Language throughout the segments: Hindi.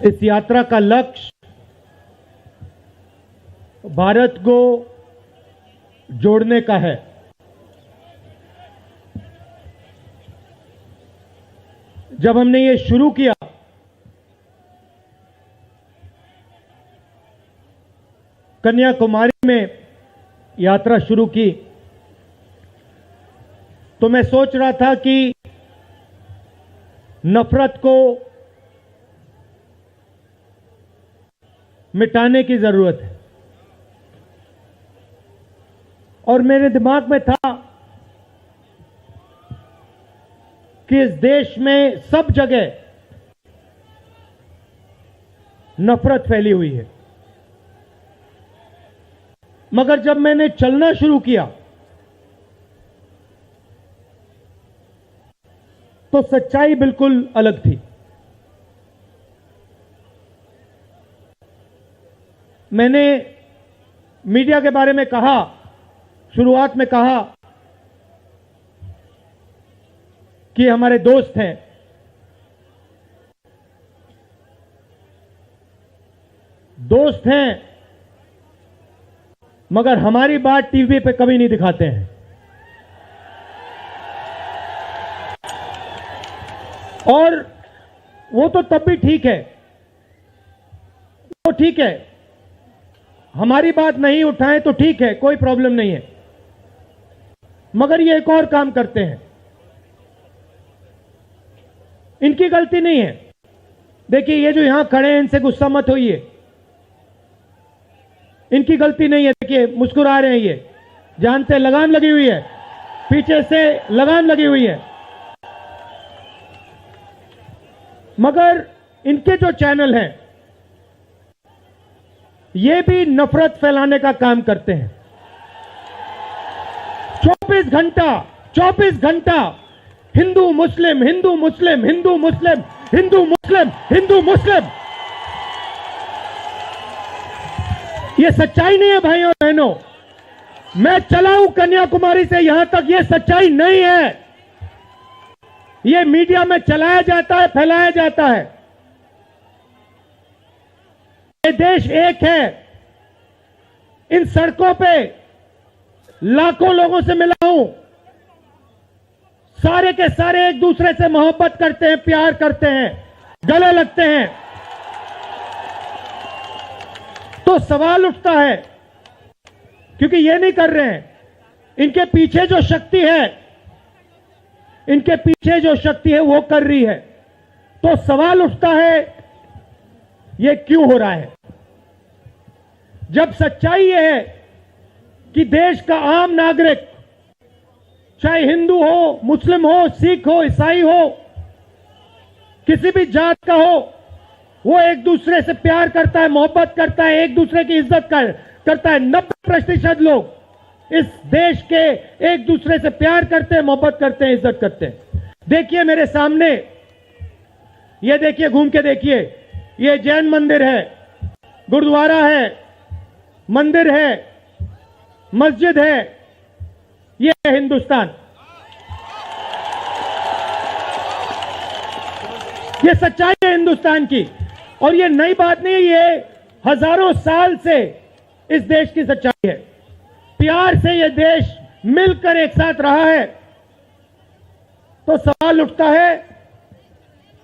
इस यात्रा का लक्ष्य भारत को जोड़ने का है। जब हमने ये शुरू किया कन्याकुमारी में यात्रा शुरू की, तो मैं सोच रहा था कि नफरत को मिटाने की जरूरत है, और मेरे दिमाग में था कि इस देश में सब जगह नफरत फैली हुई है। मगर जब मैंने चलना शुरू किया तो सच्चाई बिल्कुल अलग थी। मैंने मीडिया के बारे में कहा, शुरुआत में कहा कि हमारे दोस्त हैं, दोस्त हैं, मगर हमारी बात टीवी पे कभी नहीं दिखाते हैं। और वो तो तब भी ठीक है, वो ठीक है, हमारी बात नहीं उठाएं तो ठीक है, कोई प्रॉब्लम नहीं है। मगर ये एक और काम करते हैं, इनकी गलती नहीं है। देखिए, ये जो यहां खड़े हैं, इनसे गुस्सा मत होइए, इनकी गलती नहीं है। देखिए, मुस्कुरा रहे हैं, ये जानते लगाम लगी हुई है, पीछे से लगाम लगी हुई है। मगर इनके जो चैनल हैं, ये भी नफरत फैलाने का काम करते हैं। 24 घंटा हिंदू मुस्लिम, हिंदू मुस्लिम, हिंदू मुस्लिम, हिंदू मुस्लिम, हिंदू मुस्लिम। ये सच्चाई नहीं है भाइयों और बहनों। मैं चला हूं कन्याकुमारी से यहां तक, ये सच्चाई नहीं है। ये मीडिया में चलाया जाता है, फैलाया जाता है। ये देश एक है। इन सड़कों पे लाखों लोगों से मिला हूं, सारे के सारे एक दूसरे से मोहब्बत करते हैं, प्यार करते हैं, गले लगते हैं। तो सवाल उठता है, क्योंकि ये नहीं कर रहे हैं, इनके पीछे जो शक्ति है, इनके पीछे जो शक्ति है वो कर रही है। तो सवाल उठता है, ये क्यों हो रहा है? जब सच्चाई ये है कि देश का आम नागरिक, चाहे हिंदू हो, मुस्लिम हो, सिख हो, ईसाई हो, किसी भी जात का हो, वो एक दूसरे से प्यार करता है, मोहब्बत करता है, एक दूसरे की इज्जत करता है। 90% लोग इस देश के एक दूसरे से प्यार करते हैं, मोहब्बत करते हैं, इज्जत करते हैं। देखिए मेरे सामने, ये देखिए, घूम के देखिए, ये जैन मंदिर है, गुरुद्वारा है, मंदिर है, मस्जिद है। ये है हिंदुस्तान। ये सच्चाई है हिंदुस्तान की, और ये नई बात नहीं है, ये हजारों साल से इस देश की सच्चाई है। प्यार से ये देश मिलकर एक साथ रहा है। तो सवाल उठता है,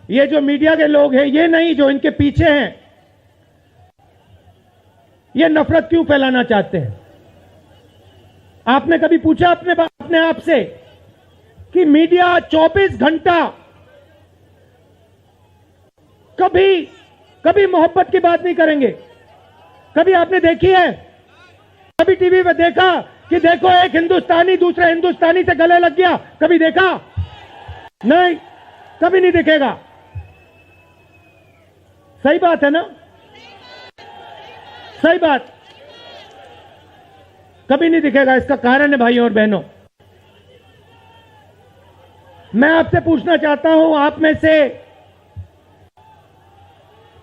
ये जो मीडिया के लोग हैं, ये नहीं, जो इनके पीछे हैं, ये नफरत क्यों फैलाना चाहते हैं? आपने कभी पूछा अपने आप से कि मीडिया 24 घंटा कभी मोहब्बत की बात नहीं करेंगे? कभी आपने देखी है? कभी टीवी पे देखा कि देखो एक हिंदुस्तानी दूसरे हिंदुस्तानी से गले लग गया? कभी देखा? नहीं, कभी नहीं दिखेगा। सही बात है ना? सही बात, कभी नहीं दिखेगा। इसका कारण है भाइयों और बहनों, मैं आपसे पूछना चाहता हूं, आप में से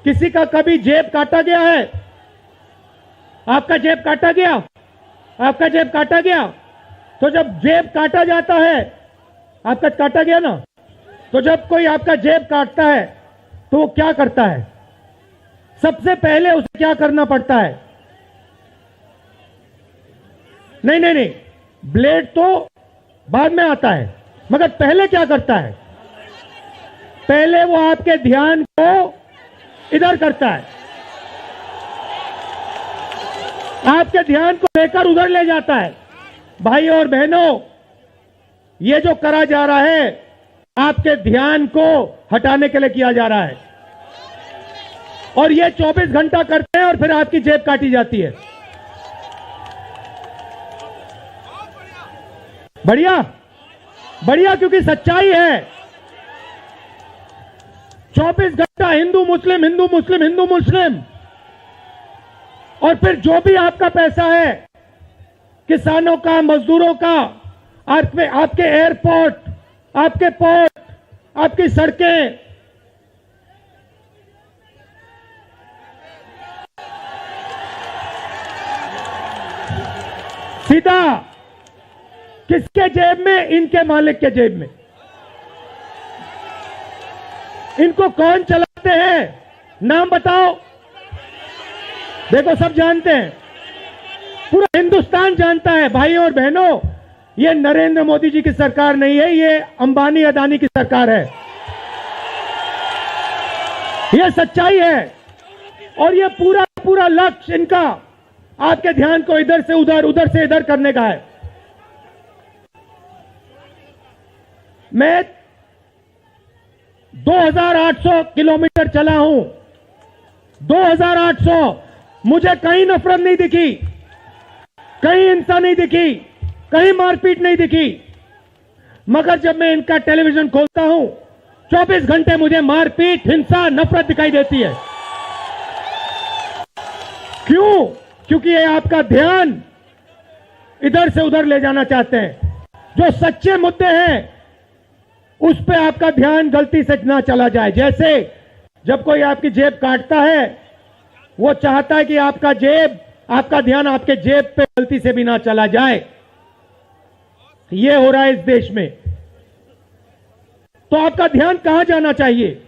किसी का कभी जेब काटा गया है? आपका जेब काटा गया? आपका जेब काटा गया? तो जब जेब काटा जाता है, आपका काटा गया ना, तो जब कोई आपका जेब काटता है तो वो क्या करता है? सबसे पहले उसे क्या करना पड़ता है? नहीं नहीं नहीं, ब्लेड तो बाद में आता है, मगर पहले क्या करता है? पहले वो आपके ध्यान को इधर करता है, आपके ध्यान को लेकर उधर ले जाता है। भाई और बहनों, ये जो करा जा रहा है आपके ध्यान को हटाने के लिए किया जा रहा है, और ये 24 घंटा करते हैं और फिर आपकी जेब काटी जाती है। बढ़िया बढ़िया, क्योंकि सच्चाई है। 24 घंटा हिंदू मुस्लिम हिंदू मुस्लिम हिंदू मुस्लिम, और फिर जो भी आपका पैसा है, किसानों का, मजदूरों का, आपके एयरपोर्ट, आपके पोर्ट, आपकी सड़कें, सीधा किसके जेब में? इनके मालिक के जेब में। इनको कौन चलाते हैं? नाम बताओ। देखो, सब जानते हैं, पूरा हिंदुस्तान जानता है। भाई और बहनों, ये नरेंद्र मोदी जी की सरकार नहीं है, ये अंबानी अदानी की सरकार है। ये सच्चाई है, और ये पूरा पूरा लक्ष्य इनका आपके ध्यान को इधर से उधर, उधर से इधर करने का है। मैं 2800 किलोमीटर चला हूं, 2800। मुझे कहीं नफरत नहीं दिखी, कहीं हिंसा नहीं दिखी, कहीं मारपीट नहीं दिखी, मगर जब मैं इनका टेलीविजन खोलता हूं, 24 घंटे मुझे मारपीट, हिंसा, नफरत दिखाई देती है। क्यों? क्योंकि ये आपका ध्यान इधर से उधर ले जाना चाहते हैं। जो सच्चे मुद्दे हैं उस पे आपका ध्यान गलती से ना चला जाए। जैसे जब कोई आपकी जेब काटता है, वो चाहता है कि आपका ध्यान आपके जेब पे गलती से भी ना चला जाए। ये हो रहा है इस देश में। तो आपका ध्यान कहां जाना चाहिए?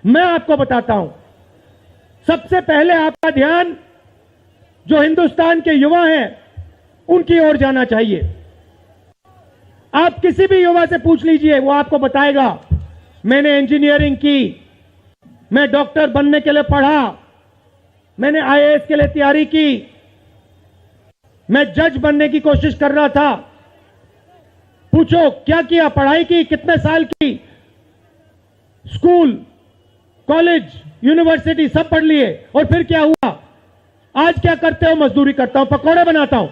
मैं आपको बताता हूं। सबसे पहले आपका ध्यान जो हिंदुस्तान के युवा हैं उनकी ओर जाना चाहिए। आप किसी भी युवा से पूछ लीजिए, वो आपको बताएगा, मैंने इंजीनियरिंग की, मैं डॉक्टर बनने के लिए पढ़ा, मैंने आईएएस के लिए तैयारी की, मैं जज बनने की कोशिश कर रहा था। पूछो क्या किया? पढ़ाई की, कितने साल की? स्कूल, कॉलेज, यूनिवर्सिटी सब पढ़ लिए, और फिर क्या हुआ? आज क्या करते हो? मजदूरी करता हूं, पकौड़े बनाता हूं।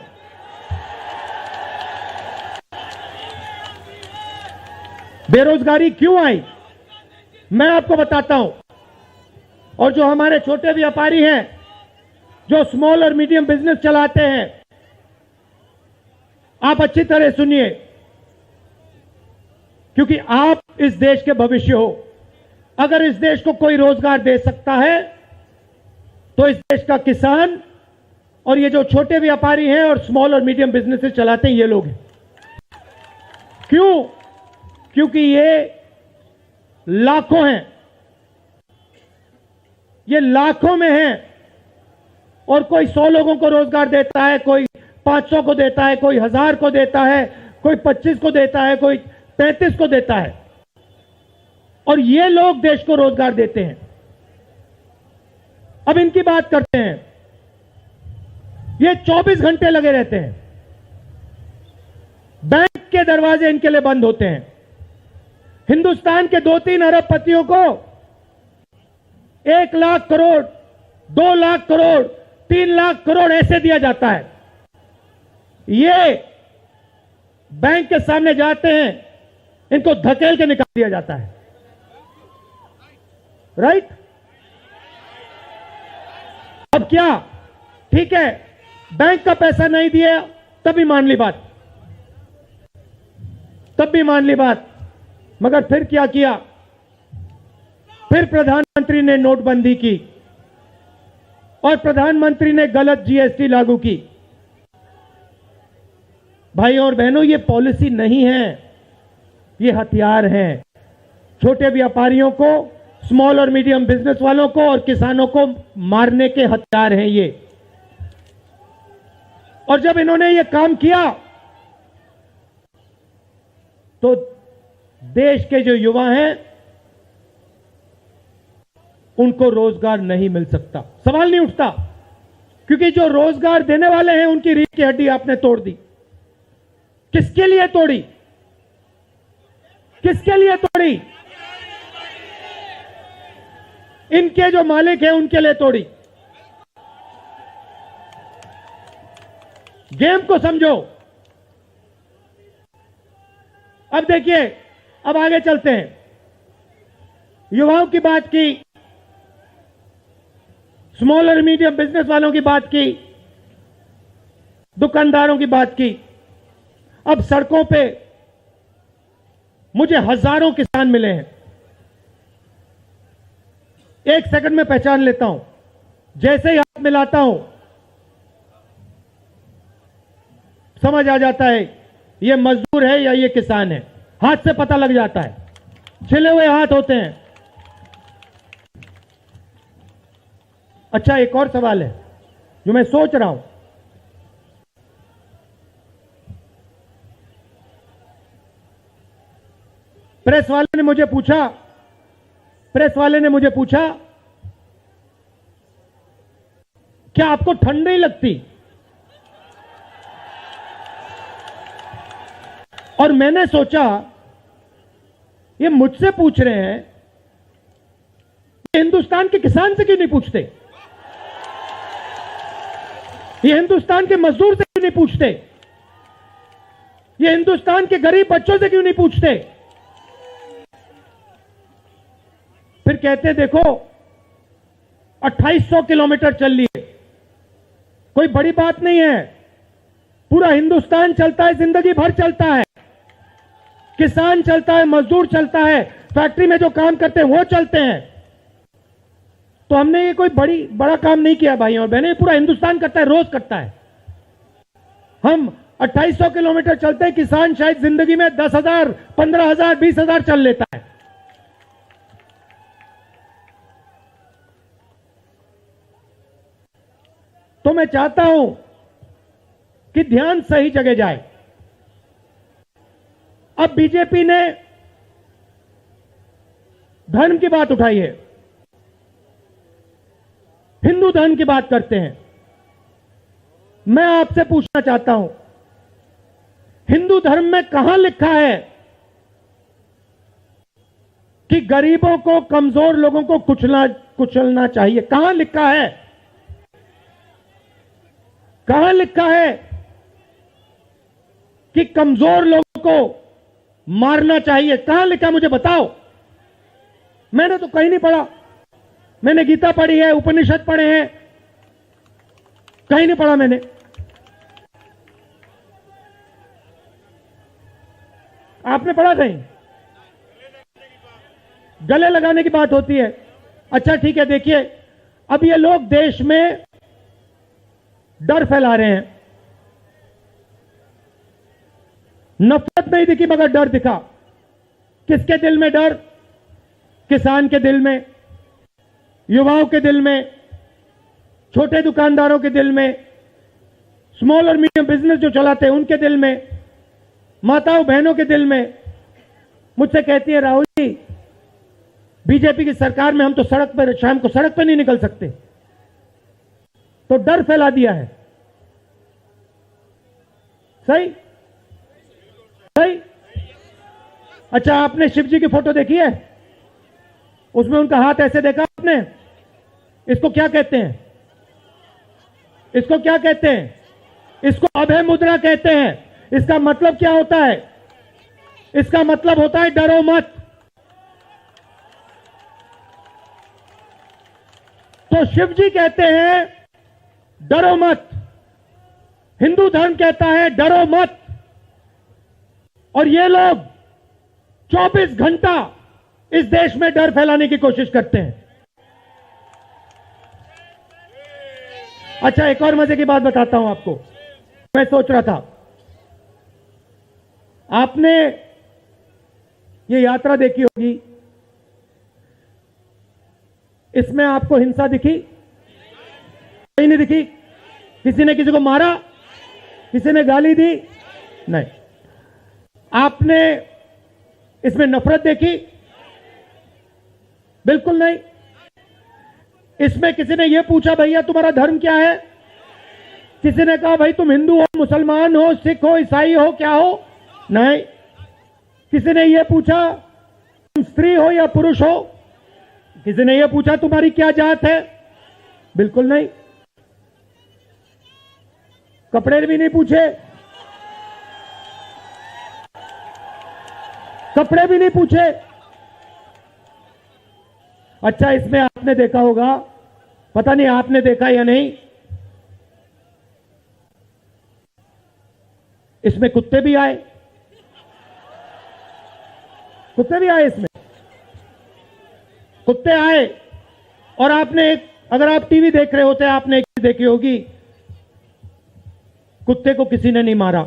बेरोजगारी क्यों आई? मैं आपको बताता हूं। और जो हमारे छोटे व्यापारी हैं, जो स्मॉल और मीडियम बिजनेस चलाते हैं, आप अच्छी तरह सुनिए, क्योंकि आप इस देश के भविष्य हो। अगर इस देश को कोई रोजगार दे सकता है तो इस देश का किसान और ये जो छोटे व्यापारी हैं और स्मॉल और मीडियम बिजनेसेस चलाते हैं, ये लोग हैं। क्यों? क्योंकि ये लाखों हैं, ये लाखों में हैं, और कोई 100 लोगों को रोजगार देता है, कोई 500 को देता है, कोई 1000 को देता है, कोई 25 को देता है, कोई 35 को देता है, और ये लोग देश को रोजगार देते हैं। अब इनकी बात करते हैं। ये 24 घंटे लगे रहते हैं, बैंक के दरवाजे इनके लिए बंद होते हैं। हिंदुस्तान के 2-3 अरबपतियों को 1 लाख करोड़, 2 लाख करोड़, 3 लाख करोड़ ऐसे दिया जाता है। ये बैंक के सामने जाते हैं, इनको धकेल के निकाल दिया जाता है। राइट? अब क्या? ठीक है, बैंक का पैसा नहीं दिया तब भी मान ली बात, तब भी मान ली बात, मगर फिर क्या किया? फिर प्रधानमंत्री ने नोटबंदी की और प्रधानमंत्री ने गलत जीएसटी लागू की। भाई और बहनों, ये पॉलिसी नहीं है, ये हथियार है। छोटे व्यापारियों को, स्मॉल और मीडियम बिजनेस वालों को और किसानों को मारने के हथियार हैं ये। और जब इन्होंने ये काम किया तो देश के जो युवा हैं उनको रोजगार नहीं मिल सकता, सवाल नहीं उठता, क्योंकि जो रोजगार देने वाले हैं उनकी रीढ़ की हड्डी आपने तोड़ दी। किसके लिए तोड़ी? किसके लिए तोड़ी? इनके जो मालिक हैं उनके लिए तोड़ी। गेम को समझो। अब देखिए, अब आगे चलते हैं। युवाओं की बात की, स्मॉल और मीडियम बिजनेस वालों की बात की, दुकानदारों की बात की। अब सड़कों पे मुझे हजारों किसान मिले हैं। एक सेकंड में पहचान लेता हूं, जैसे ही हाथ मिलाता हूं समझ आ जाता है ये मजदूर है या ये किसान है। हाथ से पता लग जाता है, छिले हुए हाथ होते हैं। अच्छा, एक और सवाल है जो मैं सोच रहा हूं। प्रेस वाले ने मुझे पूछा क्या आपको ठंड नहीं लगती? और मैंने सोचा ये मुझसे पूछ रहे हैं, हिंदुस्तान के किसान से क्यों नहीं पूछते? ये हिंदुस्तान के मजदूर से क्यों नहीं पूछते? ये हिंदुस्तान के गरीब बच्चों से क्यों नहीं पूछते? फिर कहते देखो 2800 किलोमीटर चल लिए, कोई बड़ी बात नहीं है। पूरा हिंदुस्तान चलता है, जिंदगी भर चलता है। किसान चलता है, मजदूर चलता है, फैक्ट्री में जो काम करते हैं वो चलते हैं। तो हमने ये कोई बड़ा काम नहीं किया भाई और बहनें, पूरा हिंदुस्तान करता है, रोज करता है। हम 2800 किलोमीटर चलते हैं, किसान शायद जिंदगी में 10,000, 15,000, 20,000 चल लेता है। तो मैं चाहता हूं कि ध्यान सही जगह जाए। अब बीजेपी ने धर्म की बात उठाई है, हिंदू धर्म की बात करते हैं। मैं आपसे पूछना चाहता हूं, हिंदू धर्म में कहां लिखा है कि गरीबों को, कमजोर लोगों को कुचलना चाहिए? कहां लिखा है? कहां लिखा है कि कमजोर लोगों को मारना चाहिए? कहां लिखा, मुझे बताओ। मैंने तो कहीं नहीं पढ़ा। मैंने गीता पढ़ी है, उपनिषद पढ़े हैं, कहीं नहीं पढ़ा मैंने। आपने पढ़ा कहीं? गले लगाने की बात होती है। अच्छा ठीक है, देखिए अब ये लोग देश में डर फैला रहे हैं। नफरत नहीं दिखी मगर डर दिखा। किसके दिल में डर? किसान के दिल में, युवाओं के दिल में, छोटे दुकानदारों के दिल में, स्मॉल और मीडियम बिजनेस जो चलाते हैं उनके दिल में, माताओं बहनों के दिल में। मुझसे कहती है राहुल जी, बीजेपी की सरकार में हम तो सड़क पर, शाम को सड़क पर नहीं निकल सकते। तो डर फैला दिया है। सही सही। अच्छा, आपने शिव जी की फोटो देखी है? उसमें उनका हाथ ऐसे देखा आपने? इसको क्या कहते हैं? इसको क्या कहते हैं? इसको अभय मुद्रा कहते हैं। इसका मतलब क्या होता है? इसका मतलब होता है डरो मत। तो शिव जी कहते हैं डरो मत, हिंदू धर्म कहता है डरो मत, और ये लोग 24 घंटा इस देश में डर फैलाने की कोशिश करते हैं। अच्छा, एक और मजे की बात बताता हूं आपको। मैं सोच रहा था, आपने ये यात्रा देखी होगी, इसमें आपको हिंसा दिखी? कहीं नहीं दिखी। किसी ने किसी को मारा? किसी ने गाली दी? नहीं। आपने इसमें नफरत देखी? बिल्कुल नहीं। इसमें किसी ने यह पूछा भैया तुम्हारा धर्म क्या है? किसी ने कहा भाई तुम हिंदू हो, मुसलमान हो, सिख हो, ईसाई हो, क्या हो? नहीं। किसी ने यह पूछा तुम स्त्री हो या पुरुष हो? किसी ने यह पूछा तुम्हारी क्या जात है? बिल्कुल नहीं। कपड़े भी नहीं पूछे, कपड़े भी नहीं पूछे। अच्छा, इसमें आपने देखा होगा, पता नहीं आपने देखा या नहीं, इसमें कुत्ते भी आए। कुत्ते भी आए इसमें, कुत्ते आए। और आपने एक, अगर आप टीवी देख रहे होते आपने एक चीज देखी होगी, कुत्ते को किसी ने नहीं मारा,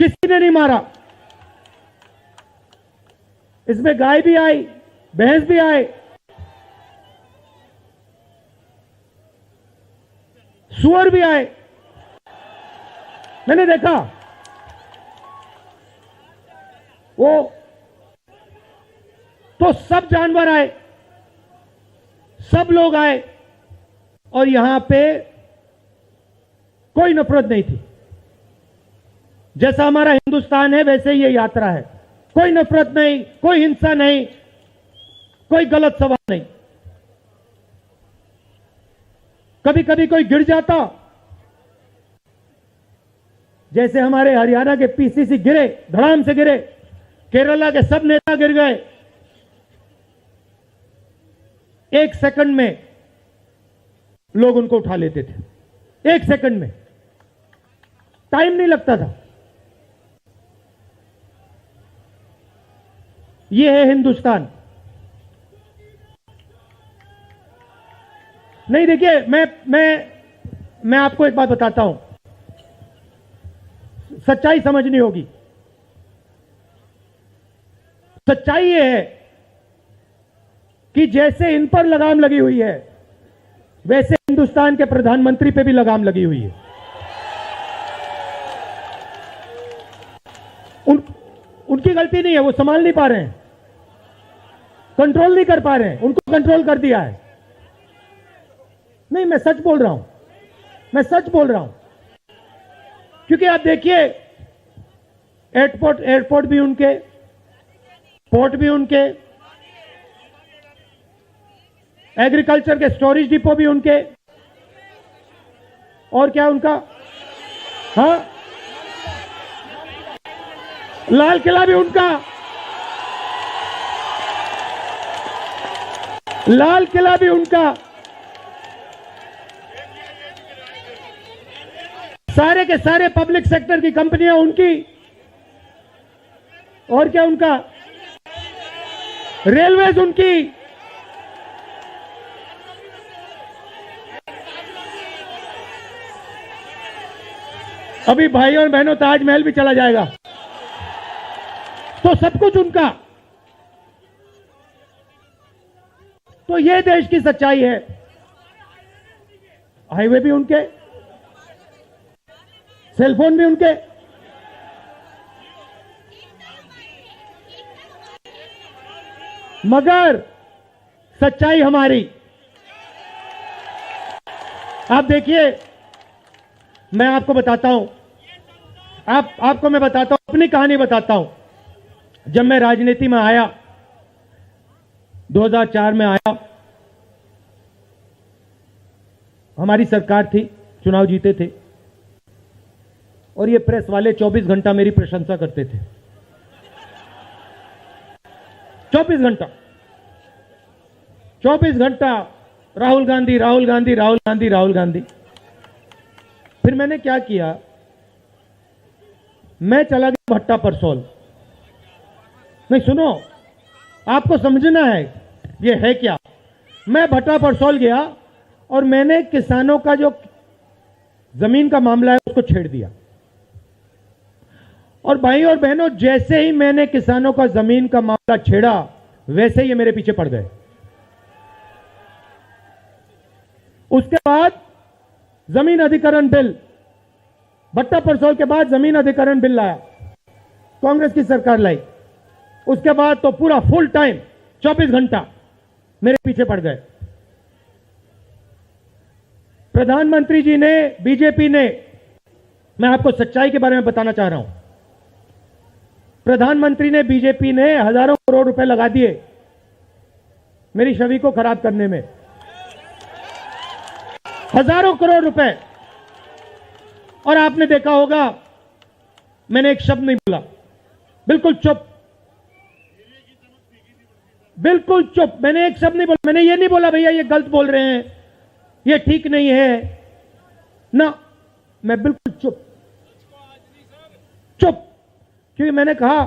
किसी ने नहीं मारा। इसमें गाय भी आई, भैंस भी आए, सुअर भी आए, मैंने देखा। वो तो सब जानवर आए, सब लोग आए, और यहां पे कोई नफरत नहीं थी। जैसा हमारा हिंदुस्तान है वैसे ही ये यात्रा है। कोई नफरत नहीं, कोई हिंसा नहीं, कोई गलत सवाल नहीं। कभी कभी कोई गिर जाता, जैसे हमारे हरियाणा के पीसीसी गिरे, धड़ाम से गिरे, केरला के सब नेता गिर गए। 1 सेकंड में लोग उनको उठा लेते थे, 1 सेकंड में, टाइम नहीं लगता था। यह है हिंदुस्तान। नहीं, देखिए, मैं आपको एक बात बताता हूं, सच्चाई समझनी होगी। सच्चाई यह है कि जैसे इन पर लगाम लगी हुई है, वैसे हिंदुस्तान के प्रधानमंत्री पे भी लगाम लगी हुई है। उनकी गलती नहीं है, वो संभाल नहीं पा रहे हैं, कंट्रोल नहीं कर पा रहे हैं, उनको कंट्रोल कर दिया है। नहीं, मैं सच बोल रहा हूं, मैं सच बोल रहा हूं। क्योंकि आप देखिए, एयरपोर्ट भी उनके, पोर्ट भी उनके, एग्रीकल्चर के स्टोरेज डिपो भी उनके, और क्या उनका, हाँ, लाल किला भी उनका, लाल किला भी उनका, सारे के सारे पब्लिक सेक्टर की कंपनियां उनकी, और क्या उनका, रेलवेज उनकी, अभी भाइयों और बहनों ताजमहल भी चला जाएगा, तो सब कुछ उनका। तो ये देश की सच्चाई है। हाईवे भी उनके, सेलफोन भी उनके, मगर सच्चाई हमारी। आप देखिए, मैं आपको बताता हूं, आपको मैं बताता हूं, अपनी कहानी बताता हूं। जब मैं राजनीति में आया, 2004 में आया, हमारी सरकार थी, चुनाव जीते थे, और ये प्रेस वाले 24 घंटा मेरी प्रशंसा करते थे। 24 घंटा, 24 घंटा राहुल गांधी, राहुल गांधी, राहुल गांधी, राहुल गांधी। फिर मैंने क्या किया, मैं चला गया भट्टा परसोल। नहीं, सुनो, आपको समझना है ये है क्या। मैं भट्टा परसोल गया और मैंने किसानों का जो जमीन का मामला है उसको छेड़ दिया। और भाई और बहनों, जैसे ही मैंने किसानों का जमीन का मामला छेड़ा, वैसे ही ये मेरे पीछे पड़ गए। उसके बाद जमीन अधिग्रहण बिल, भट्टा परसोल के बाद जमीन अधिग्रहण बिल लाया, कांग्रेस की सरकार लाई। उसके बाद तो पूरा फुल टाइम 24 घंटा मेरे पीछे पड़ गए। प्रधानमंत्री जी ने, बीजेपी ने, मैं आपको सच्चाई के बारे में बताना चाह रहा हूं, प्रधानमंत्री ने, बीजेपी ने हजारों करोड़ रुपए लगा दिए मेरी छवि को खराब करने में, हजारों करोड़ रुपए। और आपने देखा होगा मैंने एक शब्द नहीं बोला, बिल्कुल चुप, बिल्कुल चुप, मैंने एक शब्द नहीं बोला। मैंने ये नहीं बोला भैया ये गलत बोल रहे हैं, ये ठीक नहीं है ना, मैं बिल्कुल चुप, चुप, क्योंकि मैंने कहा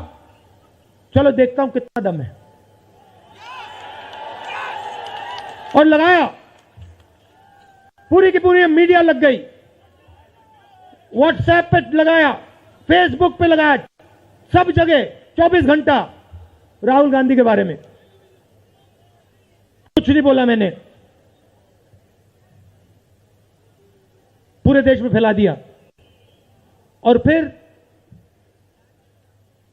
चलो देखता हूं कितना दम है, और लगाया। पूरी की पूरी मीडिया लग गई, व्हाट्सएप पे लगाया, फेसबुक पे लगाया, सब जगह 24 घंटा राहुल गांधी के बारे में। कुछ नहीं बोला मैंने, पूरे देश में फैला दिया। और फिर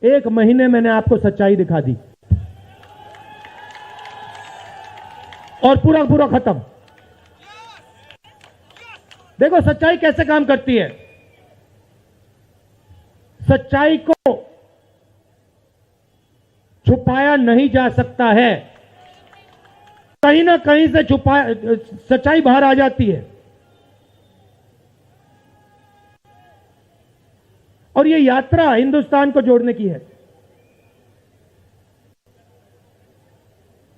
एक महीने मैंने आपको सच्चाई दिखा दी और पूरा पूरा खत्म। देखो सच्चाई कैसे काम करती है। सच्चाई को छुपाया नहीं जा सकता है, कहीं ना कहीं से सच्चाई बाहर आ जाती है। और ये यात्रा हिंदुस्तान को जोड़ने की है।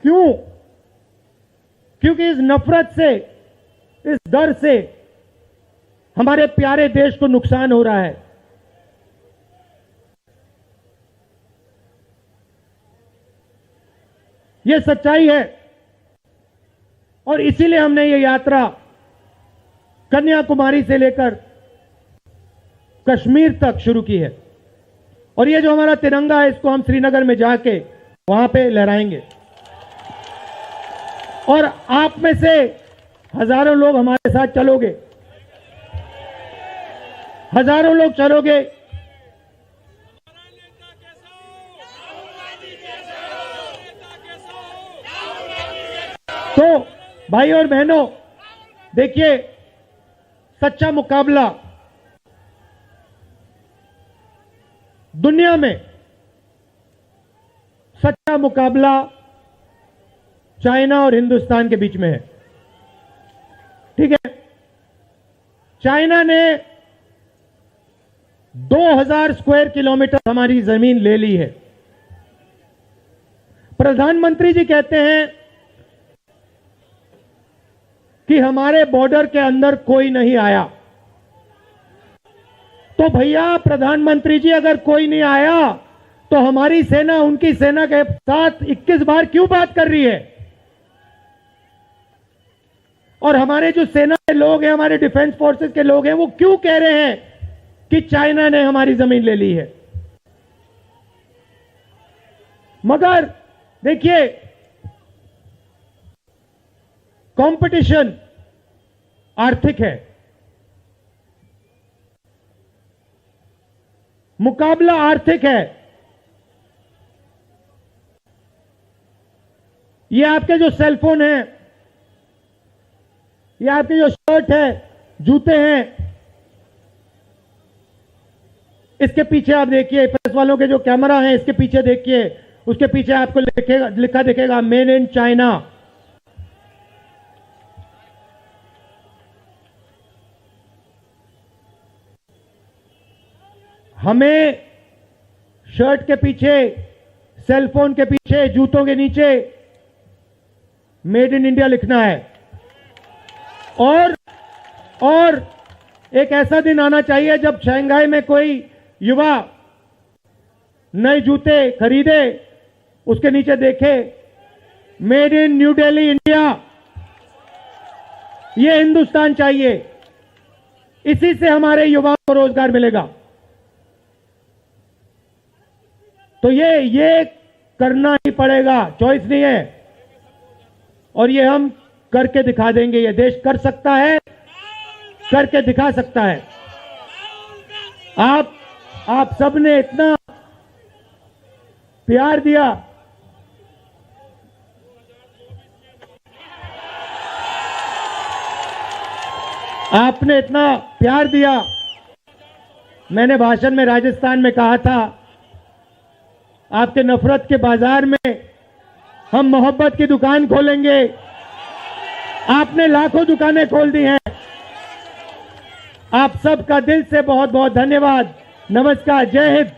क्यों? क्योंकि इस नफरत से, इस डर से हमारे प्यारे देश को नुकसान हो रहा है। ये सच्चाई है और इसीलिए हमने ये यात्रा कन्याकुमारी से लेकर कश्मीर तक शुरू की है। और ये जो हमारा तिरंगा है इसको हम श्रीनगर में जाके वहां पे लहराएंगे। और आप में से हजारों लोग हमारे साथ चलोगे, हजारों लोग चलोगे। तो भाई और बहनों देखिए, सच्चा मुकाबला दुनिया में, सच्चा मुकाबला चाइना और हिंदुस्तान के बीच में है। ठीक है, चाइना ने 2000 स्क्वायर किलोमीटर हमारी जमीन ले ली है। प्रधानमंत्री जी कहते हैं कि हमारे बॉर्डर के अंदर कोई नहीं आया। तो भैया प्रधानमंत्री जी अगर कोई नहीं आया तो हमारी सेना उनकी सेना के साथ 21 बार क्यों बात कर रही है? और हमारे जो सेना के लोग हैं, हमारे डिफेंस फोर्सेस के लोग हैं, वो क्यों कह रहे हैं कि चाइना ने हमारी जमीन ले ली है? मगर देखिए, कंपटीशन आर्थिक है, मुकाबला आर्थिक है। ये आपके जो सेलफोन है, ये आपके जो शर्ट है, जूते हैं, इसके पीछे आप देखिए, प्रेस वालों के जो कैमरा हैं इसके पीछे देखिए, उसके पीछे आपको लिखा दिखेगा मेड इन चाइना। हमें शर्ट के पीछे, सेलफोन के पीछे, जूतों के नीचे मेड इन इंडिया लिखना है। और एक ऐसा दिन आना चाहिए जब शंघाई में कोई युवा नए जूते खरीदे, उसके नीचे देखे made in new Delhi India. ये हिंदुस्तान चाहिए, इसी से हमारे युवाओं को रोजगार मिलेगा। तो ये करना ही पड़ेगा, चॉइस नहीं है। और ये हम करके दिखा देंगे। ये देश कर सकता है, करके दिखा सकता है। आप सबने इतना प्यार दिया, आपने इतना प्यार दिया। मैंने भाषण में राजस्थान में कहा था, आपके नफरत के बाजार में हम मोहब्बत की दुकान खोलेंगे। आपने लाखों दुकानें खोल दी हैं। आप सबका दिल से बहुत बहुत धन्यवाद। नमस्कार, जय हिंद।